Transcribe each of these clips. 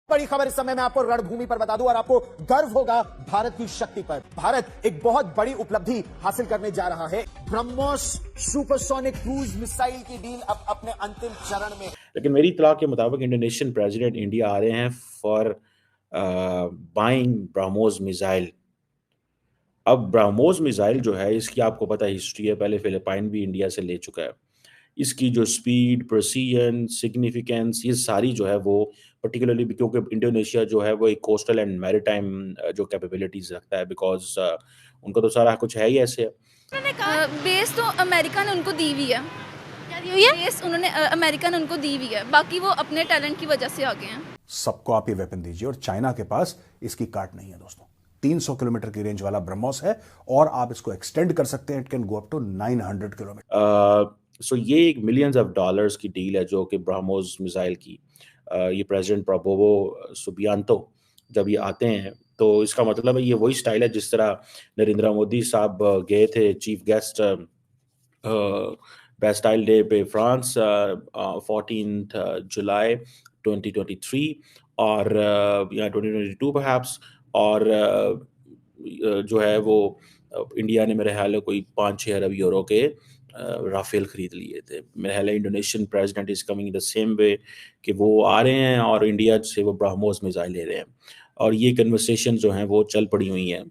बड़ी खबर इस समय मैं आपको रणभूमि पर बता दूं और आपको गर्व होगा भारत की शक्ति पर। भारत एक बहुत बड़ी उपलब्धि हासिल करने जा रहा है। ब्रह्मोस सुपरसोनिक क्रूज मिसाइल की डील अब अपने अंतिम चरण में। लेकिन मेरी इत्तला के मुताबिक इंडोनेशियन प्रेसिडेंट इंडिया आ रहे हैं फॉर बाइंग ब्रह्मोस मिसाइल। अब ब्रह्मोस मिसाइल जो है इसकी आपको पता है हिस्ट्री है, पहले फिलिपाइन भी इंडिया से ले चुका है। इसकी जो स्पीड, प्रिसीजन, सिग्निफिकेंस ये सारी जो है वो पर्टिकुलरली क्योंकि इंडोनेशिया जो है वो एक कोस्टल एंड मैरीटाइम जो कैपेबिलिटीज रखता है, बिकॉज उनका तो सारा कुछ है ही ऐसे है। उन्होंने कहा बेस तो अमेरिका ने उनको दी हुई है। क्या दी हुई है? बेस उन्होंने अमेरिका ने उनको दी हुई है, बाकी वो अपने टैलेंट की वजह से आगे हैं। सबको आप ये वेपन दीजिए और चाइना के पास इसकी काट नहीं है दोस्तों। 300 किलोमीटर की रेंज वाला ब्रह्मोस है और आप इसको एक्सटेंड कर सकते हैं। It can go up to 900 kilometre. So ये एक मिलियंस ऑफ डॉलर्स की डील है जो कि ब्रह्मोस मिसाइल की ये प्रेसिडेंट प्रबोवो सुबियांतो जब ये आते हैं तो इसका मतलब है ये वही स्टाइल है जिस तरह नरेंद्र मोदी साहब गए थे चीफ गेस्ट बेस्टाइल डे पे फ्रांस 14 जुलाई 2023 और या 2022 परहैप्स, और जो है वो इंडिया ने मेरे ख्याल है कोई 5-6 अरब यूरो के राफेल खरीद लिए थे। मेरे ख्याल है Indonesian president is coming the same way कि वो आ रहे हैं और इंडिया से वो ब्रह्मोस मिसाइल ले रहे हैं और ये कन्वर्सेशन जो हैं वो चल पड़ी हुई हैं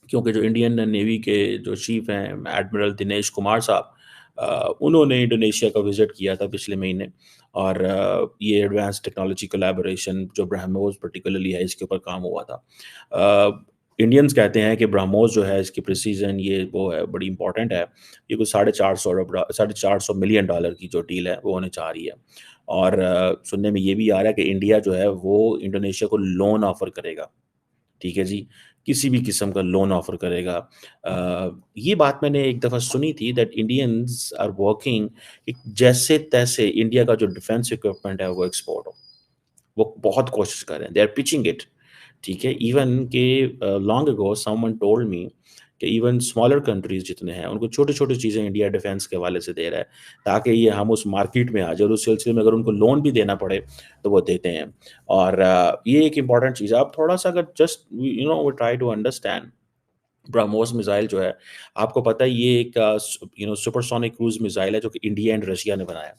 क्योंकि जो इंडियन नेवी के जो चीफ हैं एडमिरल दिनेश कुमार साहब उन्होंने इंडोनेशिया का विजिट किया था पिछले महीने और ये एडवांस टेक्नोलॉजी कोलैबोरेशन जो ब्रह्मोस पर्टिकुलरली है इसके ऊपर काम हुआ था। इंडियंस कहते हैं कि ब्रह्मोस जो है इसकी प्रिसीजन ये वो है बड़ी इंपॉर्टेंट है। ये कुछ $450 मिलियन की जो डील है वो होने जा रही है और सुनने में ये भी आ रहा है कि इंडिया जो है वो इंडोनेशिया को लोन ऑफर करेगा। ठीक है जी, किसी भी किस्म का लोन ऑफर करेगा। ये बात मैंने एक दफ़ा सुनी थी दैट इंडियंस आर वर्किंग जैसे तैसे इंडिया का जो डिफेंस इक्विपमेंट है वो एक्सपोर्ट हो, वो बहुत कोशिश कर रहे हैं, दे आर पिचिंग इट। ठीक है, इवन के long ago someone told me कि इवन स्मॉलर कंट्रीज जितने हैं उनको छोटी छोटी चीज़ें इंडिया डिफेंस के हवाले से दे रहा है ताकि ये हम उस मार्केट में आ जाए और उस सिलसिले में अगर उनको लोन भी देना पड़े तो वो देते हैं। और ये एक इम्पॉर्टेंट चीज़ है। आप थोड़ा सा अगर जस्ट वो try to understand BrahMos missile जो है, आपको पता है ये एक सुपरसोनिक क्रूज मिसाइल है जो कि इंडिया एंड रशिया ने बनाया।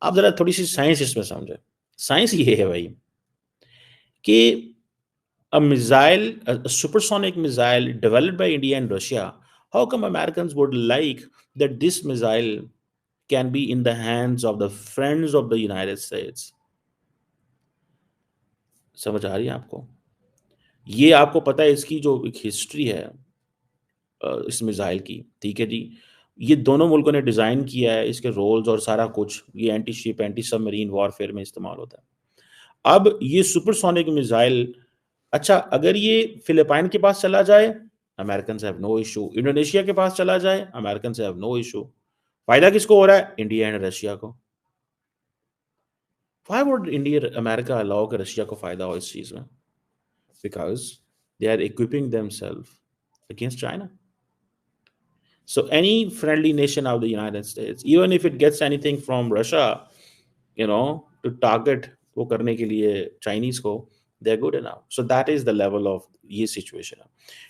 आप ज़रा थोड़ी सी साइंस इसमें समझे। साइंस ये है भाई कि a supersonic missile developed by India and Russia, how come Americans would like that this missile can be in the hands of the friends of the United States? समझ आ रही है आपको? ये आपको पता है इसकी जो एक हिस्ट्री है इस मिसाइल की, ठीक है जी, ये दोनों मुल्कों ने डिज़ाइन किया है, इसके रोल्स और सारा कुछ ये anti ship anti submarine warfare में इस्तेमाल होता है। अब ये सुपरसोनिक मिसाइल अच्छा अगर ये फिलिपाइन के पास चला जाए American have no issue, Indonesia के पास चला जाए अमेरिकन हैव नो इशू। फायदा किसको हो रहा है? इंडिया एंड रशिया को। Why would India America allow कि रशिया को फायदा हो इस चीज में? Because they are equipping themselves against China. So any friendly nation of the United States, even if it gets anything from Russia, to target वो करने के लिए चाइनीज को, they are good enough. So that is the level of ये situation है।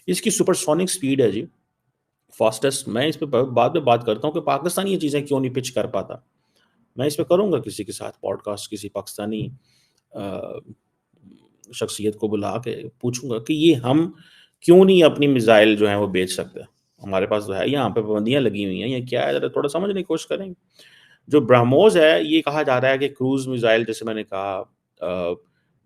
इसकी supersonic speed है जी, fastest. मैं इस पे बाद में बात करता हूँ कि पाकिस्तान ये चीज़ें क्यों नहीं पिच कर पाता। मैं इस पे करूँगा किसी के साथ पॉडकास्ट, किसी पाकिस्तानी शख्सियत को बुला के पूछूंगा कि ये हम क्यों नहीं अपनी मिसाइल जो है वो बेच सकते। हमारे पास तो है, यहाँ पे पाबंदियाँ लगी हुई हैं, ये क्या है जरा थोड़ा समझने की कोशिश करेंगे। जो ब्रह्मोस है ये कहा जा रहा है कि क्रूज मिसाइल, जैसे मैंने कहा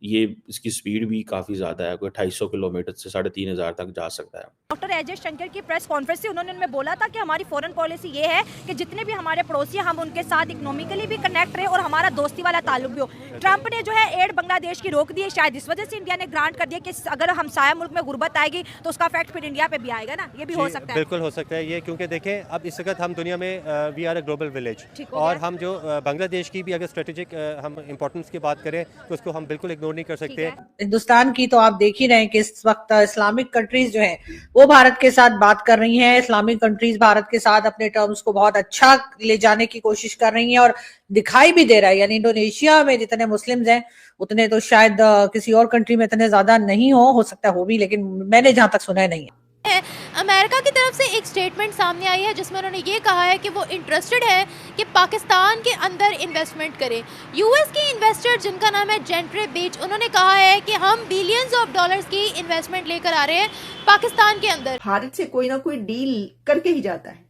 ये इसकी स्पीड भी काफ़ी ज़्यादा है, कोई 250 किलोमीटर से 3500 तक जा सकता है। डॉक्टर एजे शंकर की प्रेस कॉन्फ्रेंस थी, उन्होंने उनमें बोला था कि हमारी फॉरेन पॉलिसी ये है कि जितने भी हमारे पड़ोसी हैं हम उनके साथ इकोनॉमिकली भी कनेक्ट रहे और हमारा दोस्ती वाला ताल्लुक भी हो। ट्रंप ने जो है एड बांग्लादेश की रोक दी है, शायद इस वजह से इंडिया ने ग्रांट कर दिया कि अगर हमसाया मुल्क में गुर्बत आएगी तो उसका इफेक्ट फिर इंडिया पे भी आएगा ना, ये भी हो सकता है। बिल्कुल हो सकता है ये, क्योंकि देखें अब इस वक्त हम दुनिया में we are a global village और हम जो बांग्लादेश की भी अगर स्ट्रेटेजिक हम इंपॉर्टेंस की बात करें तो उसको हम बिल्कुल इग्नोर नहीं कर सकते। हिंदुस्तान की तो आप देख ही रहे हैं कि इस वक्त इस्लामिक कंट्रीज जो हैं वो वो भारत के साथ बात कर रही हैं। इस्लामिक कंट्रीज भारत के साथ अपने टर्म्स को बहुत अच्छा ले जाने की कोशिश कर रही हैं और दिखाई भी दे रहा है। यानी इंडोनेशिया में जितने मुस्लिम्स हैं उतने तो शायद किसी और कंट्री में इतने ज्यादा नहीं हो सकता हो भी, लेकिन मैंने जहां तक सुना है नहीं है। अमेरिका की तरफ से एक स्टेटमेंट सामने आई है जिसमें उन्होंने ये कहा है कि वो इंटरेस्टेड है कि पाकिस्तान के अंदर इन्वेस्टमेंट करें। यूएस के इन्वेस्टर जिनका नाम है जेंट्रे बीच, उन्होंने कहा है कि हम बिलियंस ऑफ डॉलर्स की इन्वेस्टमेंट लेकर आ रहे हैं पाकिस्तान के अंदर। भारत से कोई ना कोई डील करके ही जाता है,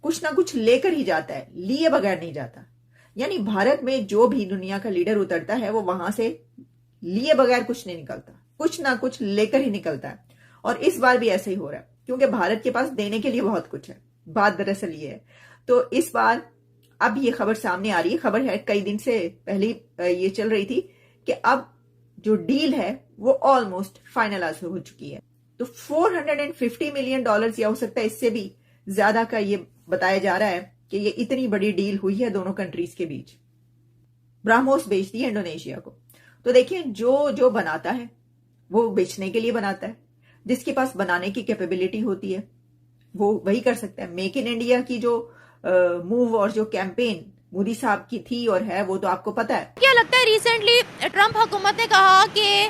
कुछ ना कुछ लेकर ही जाता है, लिए बगैर नहीं जाता। यानी भारत में जो भी दुनिया का लीडर उतरता है वो वहां से लिए बगैर कुछ नहीं निकलता, कुछ ना कुछ लेकर ही निकलता है। और इस बार भी ऐसे ही हो रहा है, क्योंकि भारत के पास देने के लिए बहुत कुछ है। बात दरअसल ये है, तो इस बार अब ये खबर सामने आ रही है। खबर है कई दिन से पहले ये चल रही थी कि अब जो डील है वो ऑलमोस्ट फाइनलाइज हो चुकी है। तो $450 मिलियन या हो सकता है इससे भी ज्यादा का ये बताया जा रहा है कि ये इतनी बड़ी डील हुई है दोनों कंट्रीज के बीच। ब्राह्मोस बेच दी है इंडोनेशिया को। तो देखिए, जो जो बनाता है वो बेचने के लिए बनाता है। जिसके पास बनाने की कैपेबिलिटी होती है वो वही कर सकता है। मेक इन इंडिया की जो मूव और जो कैंपेन मोदी साहब की थी और है वो तो आपको पता है। क्या लगता है, रिसेंटली ट्रंप हुकूमत ने कहा कि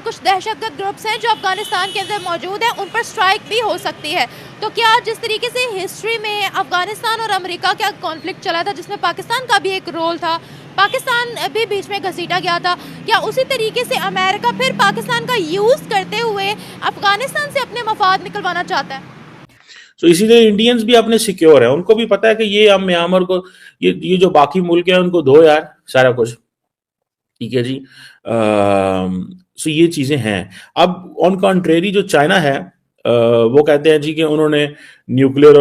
कुछ दहशतगर्द ग्रुप्स हैं जो अफगानिस्तान के अंदर मौजूद हैं, उन पर स्ट्राइक भी हो सकती है। तो क्या जिस तरीके से हिस्ट्री में अफगानिस्तान और अमेरिका का कॉन्फ्लिक्ट चला था जिसमें पाकिस्तान का भी एक रोल था, पाकिस्तान भी बीच में घसीटा गया था, क्या उसी तरीके से अमेरिका फिर पाकिस्तान का यूज करते हुए अफगानिस्तान से अपने मफाद निकलवाना चाहता है? तो इसीलिए इंडियंस भी अपने सिक्योर है, उनको भी पता है कि ये हम म्यांमार को, ये जो बाकी मुल्क है उनको दो यार सारा कुछ, ठीक है जी। सो ये चीजें हैं। अब ऑन कॉन्ट्रेरी जो चाइना है, वो कहते हैं जी कि उन्होंने न्यूक्लियर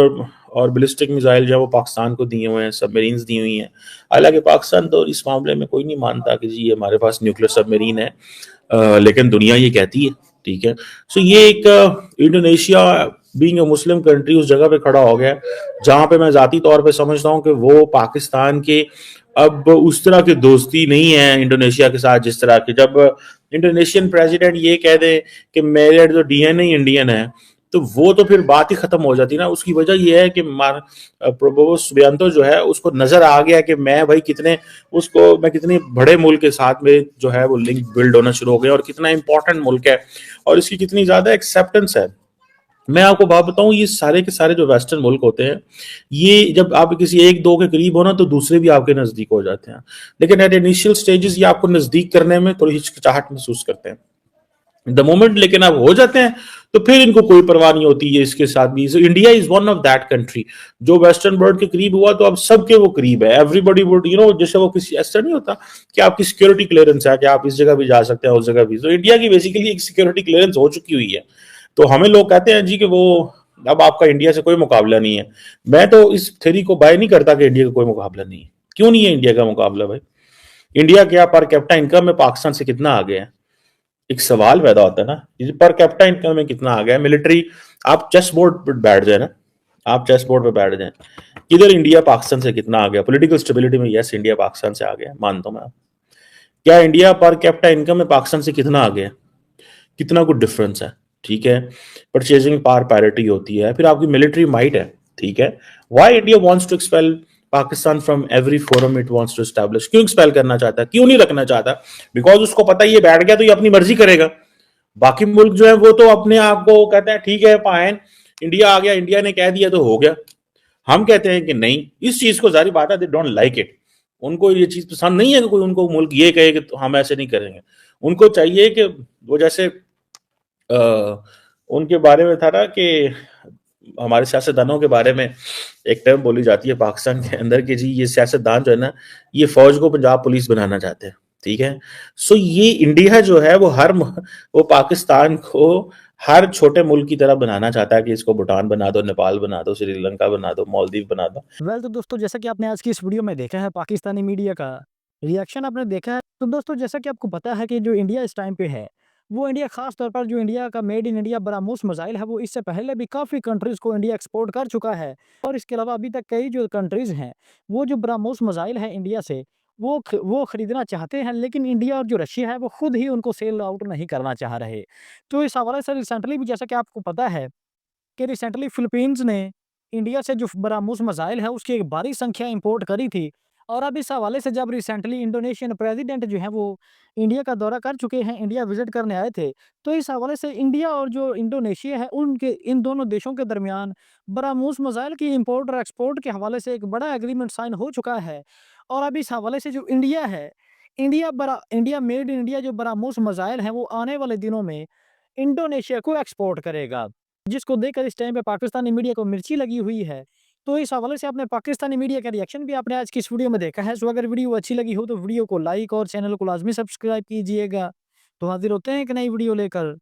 और बैलिस्टिक मिसाइल जो है वो पाकिस्तान को दिए हुए हैं, सबमरीन्स दी हुई हैं। हालांकि पाकिस्तान तो इस मामले में कोई नहीं मानता कि जी हमारे पास न्यूक्लियर सबमरीन है, लेकिन दुनिया ये कहती है, ठीक है। सो ये एक Indonesia being a Muslim country उस जगह पे खड़ा हो गया जहां पे मैं जाती तौर पे समझता हूं कि वो पाकिस्तान के अब उस तरह की दोस्ती नहीं है इंडोनेशिया के साथ जिस तरह की, जब इंडोनेशियन प्रेसिडेंट ये कह दे कि मेरे जो डीएनए इंडियन है तो वो तो फिर बात ही खत्म हो जाती ना। उसकी वजह ये है कि प्रबोवो सुबियांतो जो है उसको नजर आ गया कि मैं कितने बड़े मुल्क के साथ में जो है वो लिंक बिल्ड होना शुरू हो गया और कितना इंपॉर्टेंट मुल्क है और इसकी कितनी ज्यादा एक्सेप्टेंस है। मैं आपको बात बताऊं, ये सारे के सारे जो वेस्टर्न मुल्क होते हैं, ये जब आप किसी एक दो के करीब हो ना तो दूसरे भी आपके नजदीक हो जाते हैं, लेकिन एट इनिशियल स्टेजेस ये आपको नजदीक करने में थोड़ी हिचकिचाहट महसूस करते हैं। द मोमेंट लेकिन आप हो जाते हैं तो फिर इनको कोई परवाह नहीं होती है इसके साथ भी। So India is one of that country जो वेस्टर्न वर्ल्ड के करीब हुआ तो अब सबके वो करीब है। एवरीबॉडी वुड जैसे वो किसी ऐसा नहीं होता कि आपकी सिक्योरिटी क्लियरेंस है कि आप इस जगह भी जा सकते हैं उस जगह भी। तो इंडिया की बेसिकली एक सिक्योरिटी क्लियरेंस हो चुकी हुई है। तो हमें लोग कहते हैं जी कि वो अब आपका इंडिया से कोई मुकाबला नहीं है। मैं तो इस थ्योरी को बाय नहीं करता कि इंडिया का कोई मुकाबला नहीं है। क्यों नहीं है इंडिया का मुकाबला भाई? इंडिया क्या पर कैपिटा इनकम में पाकिस्तान से कितना आगे है? एक सवाल पैदा होता है ना, पर कैपिटा इनकम में कितना आ गया? मिलिट्री, आप चेस बोर्ड पर बैठ जाए ना, आप चेस बोर्ड पर बैठ जाए, किधर इंडिया पाकिस्तान से कितना आ गया? पॉलिटिकल स्टेबिलिटी में यस इंडिया पाकिस्तान से आ गया, मानता हूं मैं। क्या इंडिया पर कैपिटा इनकम में पाकिस्तान से कितना आ गया? कितना कुछ डिफरेंस है, ठीक है। परचेजिंग पावर पैरिटी होती है, फिर आपकी मिलिट्री माइट है, ठीक है। Why India wants to expel Pakistan from every forum it wants to establish? क्यों एक्सपेल करना चाहता है, क्यों नहीं रखना चाहता? बिकॉज उसको पता है ये बैठ गया तो ये अपनी मर्जी करेगा। बाकी मुल्क जो है वो तो अपने आप को कहते हैं ठीक है फाइन, इंडिया आ गया, इंडिया ने कह दिया तो हो गया। हम कहते हैं कि नहीं, इस चीज को जारी बात है दे डोंट लाइक इट। उनको ये चीज पसंद नहीं है कि कोई उनको मुल्क ये कहे कि तो हम ऐसे नहीं करेंगे। उनको चाहिए कि वो जैसे उनके बारे में था ना कि हमारे सियासतदानों के बारे में एक टर्म बोली जाती है पाकिस्तान के अंदर कि जी ये सियासतदान जो है ना ये फौज को पंजाब पुलिस बनाना चाहते हैं, ठीक है। सो ये इंडिया जो है वो पाकिस्तान को हर छोटे मुल्क की तरह बनाना चाहता है कि इसको भूटान बना दो, नेपाल बना दो, श्रीलंका बना दो, मालदीव बना दो। वेल तो दोस्तों, जैसा कि आपने आज की इस वीडियो में देखा है पाकिस्तानी मीडिया का रिएक्शन आपने देखा है, तो दोस्तों जैसा कि आपको पता है कि जो इंडिया इस टाइम पे है वो इंडिया खास तौर पर जो इंडिया का made in India BrahMos missile है वो इससे पहले भी काफ़ी कंट्रीज़ को इंडिया एक्सपोर्ट कर चुका है। और इसके अलावा अभी तक कई जो कंट्रीज़ हैं वो जो ब्रह्मोस मिसाइल है इंडिया से वो खरीदना चाहते हैं, लेकिन इंडिया और जो रशिया है वो खुद ही उनको सेल आउट नहीं करना चाह रहे। तो इस हवाले से रिसेंटली भी जैसा कि आपको पता है कि रिसेंटली फिलीपींस ने इंडिया से जो ब्रह्मोस मिसाइल है उसकी एक भारी संख्या इंपोर्ट करी थी। और अब इस हवाले से जब रिसेंटली इंडोनेशियन प्रेसिडेंट जो है वो इंडिया का दौरा कर चुके हैं, इंडिया विजिट करने आए थे, तो इस हवाले से इंडिया और जो इंडोनेशिया है उनके इन दोनों देशों के दरमियान ब्रह्मोस मिसाइल की इंपोर्ट और एक्सपोर्ट के हवाले से एक बड़ा एग्रीमेंट साइन हो चुका है। और अब इस हवाले से जो इंडिया है, इंडिया मेड इन इंडिया जो ब्रह्मोस मिसाइल है वो आने वाले दिनों में इंडोनेशिया को एक्सपोर्ट करेगा, जिसको देखकर इस टाइम पे पाकिस्तानी मीडिया को मिर्ची लगी हुई है। तो इस हवाले से आपने पाकिस्तानी मीडिया का रिएक्शन भी आपने आज की इस वीडियो में देखा है। सो अगर वीडियो अच्छी लगी हो तो वीडियो को लाइक और चैनल को लाजमी सब्सक्राइब कीजिएगा। तो हाजिर होते हैं एक नई वीडियो लेकर,